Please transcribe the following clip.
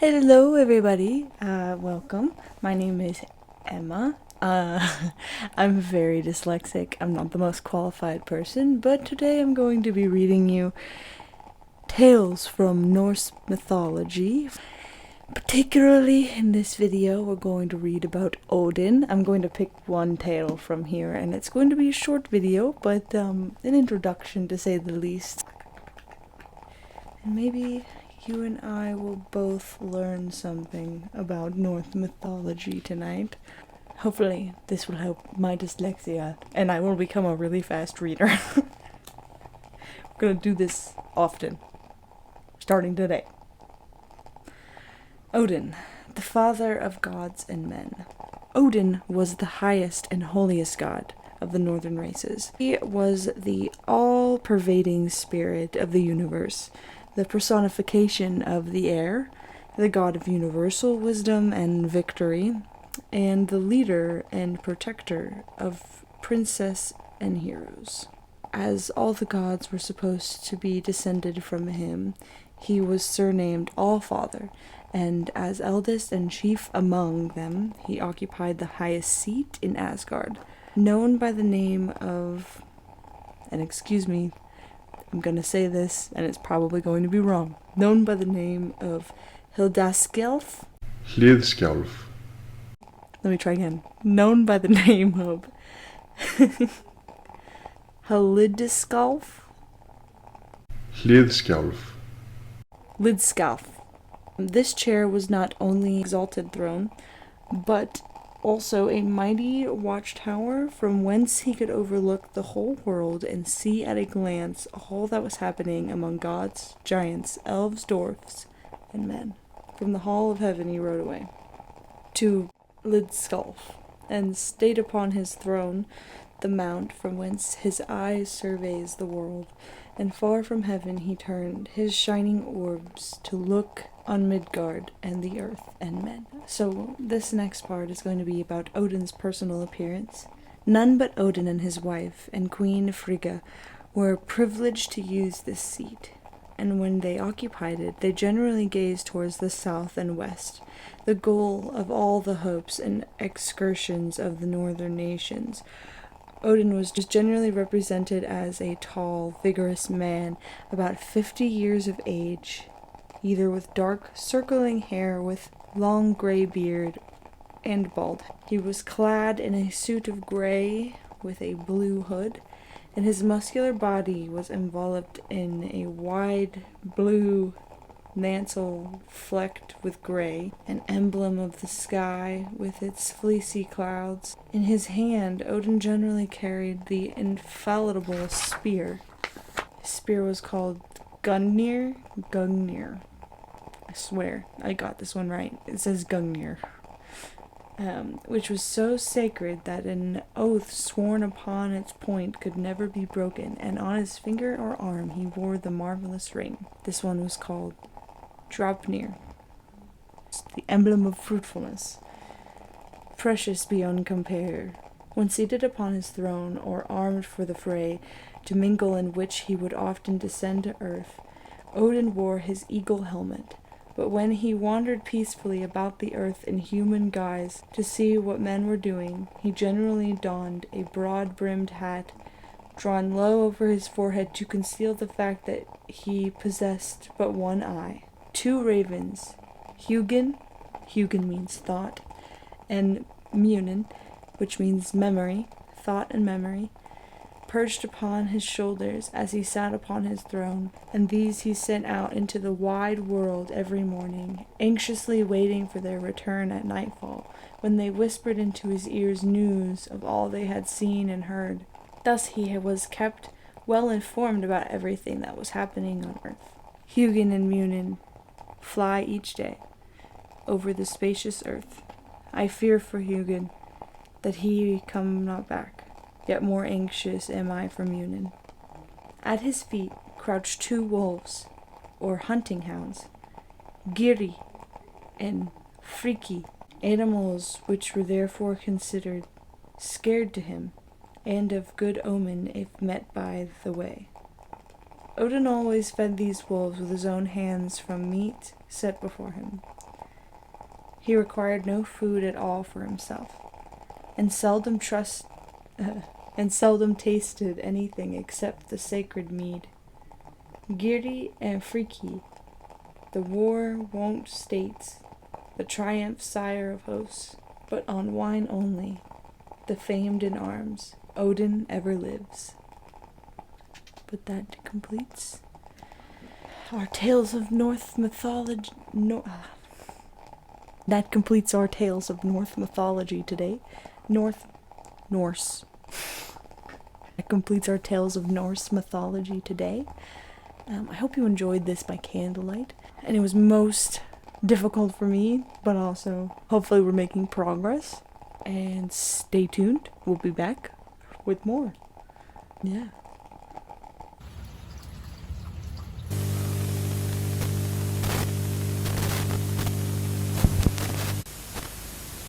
Hello, everybody. Welcome. My name is Emma. I'm very dyslexic. I'm not the most qualified person, but today I'm going to be reading you tales from Norse mythology. Particularly in this video, we're going to read about Odin. I'm going to pick one tale from here, and it's going to be a short video, but an introduction to say the least. And maybe you and I will both learn something about Norse mythology tonight. Hopefully, this will help my dyslexia, and I will become a really fast reader. We're gonna do this often, starting today. Odin, the father of gods and men. Odin was the highest and holiest god of the northern races. He was the all-pervading spirit of the universe, the personification of the air, the god of universal wisdom and victory, and the leader and protector of princess and heroes. As all the gods were supposed to be descended from him, he was surnamed Allfather, and as eldest and chief among them, he occupied the highest seat in Asgard, known by the name of, and excuse me, I'm gonna say this, and it's probably going to be wrong, known by the name of Hildaskelf. Hliðskjálf. Let me try again. Known by the name of Hliðskjálf. Hliðskjálf. Lidskjalf. This chair was not only an exalted throne, but also a mighty watchtower from whence he could overlook the whole world and see at a glance all that was happening among gods, giants, elves, dwarfs, and men. From the hall of heaven he rode away to Lidskjalf, and stayed upon his throne, the mount from whence his eye surveys the world, and far from heaven he turned his shining orbs to look on Midgard and the earth and men. So this next part is going to be about Odin's personal appearance. None but Odin and his wife and Queen Frigga were privileged to use this seat, and when they occupied it, they generally gazed towards the south and west, the goal of all the hopes and excursions of the northern nations. Odin was just generally represented as a tall, vigorous man, about 50 years of age, either with dark, circling hair, with long gray beard, and bald. He was clad in a suit of gray with a blue hood, and his muscular body was enveloped in a wide blue mantle flecked with gray, an emblem of the sky with its fleecy clouds. In his hand, Odin generally carried the infallible spear. His spear was called Gungnir. I swear, I got this one right. It says Gungnir. Which was so sacred that an oath sworn upon its point could never be broken, and on his finger or arm he wore the marvelous ring. This one was called Draupnir, the emblem of fruitfulness, precious beyond compare. When seated upon his throne, or armed for the fray, to mingle in which he would often descend to earth, Odin wore his eagle helmet. But when he wandered peacefully about the earth in human guise to see what men were doing, he generally donned a broad-brimmed hat, drawn low over his forehead to conceal the fact that he possessed but one eye. Two ravens, Hugin means thought, and Munin, which means memory, thought and memory, perched upon his shoulders as he sat upon his throne, and these he sent out into the wide world every morning, anxiously waiting for their return at nightfall, when they whispered into his ears news of all they had seen and heard. Thus he was kept well informed about everything that was happening on earth. Hugin and Munin fly each day over the spacious earth. I fear for Hugin that he come not back, yet more anxious am I for Munin. At his feet crouched two wolves, or hunting hounds, Giri and Friki, animals which were therefore considered scared to him, and of good omen if met by the way. Odin always fed these wolves with his own hands from meat set before him. He required no food at all for himself, and seldom and seldom tasted anything except the sacred mead. Giri and Friki, the war-wont states, the triumph sire of hosts, but on wine only, the famed in arms, Odin ever lives. But that completes our tales of Norse mythology. That completes our tales of Norse mythology today. Norse. That completes our tales of Norse mythology today. I hope you enjoyed this by candlelight, and it was most difficult for me, but also hopefully we're making progress. And stay tuned. We'll be back with more. Yeah.